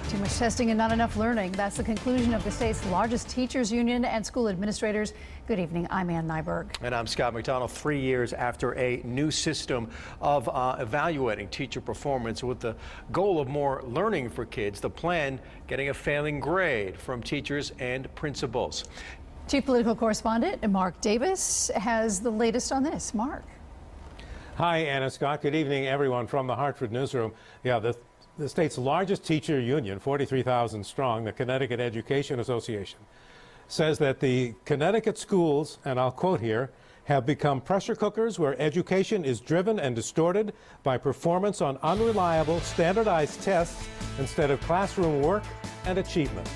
Too much testing and not enough learning. That's the conclusion of the state's largest teachers union and school administrators. Good evening. I'm Ann Nyberg. And I'm Scott McDonald. 3 years after a new system of evaluating teacher performance with the goal of more learning for kids, the plan getting a failing grade from teachers and principals. Chief Political Correspondent Mark Davis has the latest on this. Mark. Hi, Anna Scott. Good evening, everyone from the Hartford newsroom. Yeah, the state's largest teacher union, 43,000 strong, the Connecticut Education Association, says that the Connecticut schools, and I'll quote here, have become pressure cookers where education is driven and distorted by performance on unreliable, standardized tests instead of classroom work and achievement.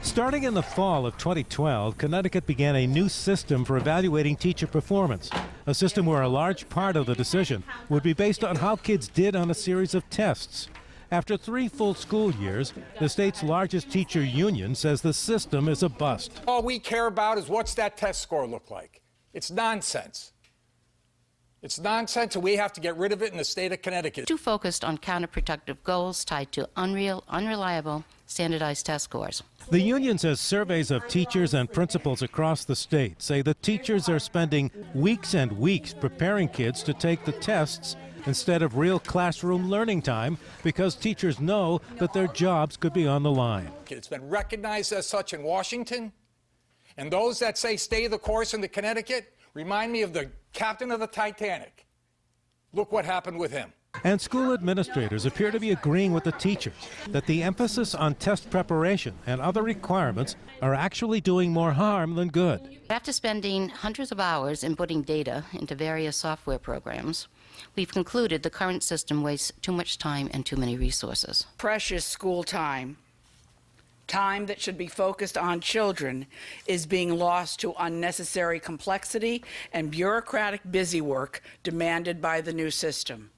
Starting in the fall of 2012, Connecticut began a new system for evaluating teacher performance, a system where a large part of the decision would be based on how kids did on a series of tests. After 3 full school years, the state's largest teacher union says the system is a bust. All we care about is what's that test score look like. It's nonsense. It's nonsense, and we have to get rid of it in the state of Connecticut. Too focused on counterproductive goals tied to unreliable, standardized test scores. The union says surveys of teachers and principals across the state say that teachers are spending weeks and weeks preparing kids to take the tests instead of real classroom learning time because teachers know that their jobs could be on the line. It's been recognized as such in Washington, and those that say stay the course in the Connecticut remind me of the captain of the Titanic. Look what happened with him. And school administrators appear to be agreeing with the teachers that the emphasis on test preparation and other requirements are actually doing more harm than good. After spending hundreds of hours inputting data into various software programs, we've concluded the current system wastes too much time and too many resources. Precious school time that should be focused on children, is being lost to unnecessary complexity and bureaucratic busywork demanded by the new system.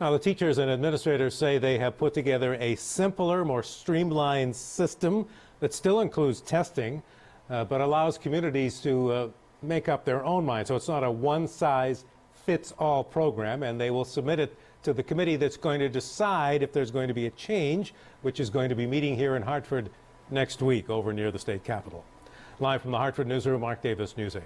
Now, the teachers and administrators say they have put together a simpler, more streamlined system that still includes testing, but allows communities to make up their own mind. So it's not a one-size-fits-all program, and they will submit it to the committee that's going to decide if there's going to be a change, which is going to be meeting here in Hartford next week over near the state capitol. Live from the Hartford newsroom, Mark Davis, News 8.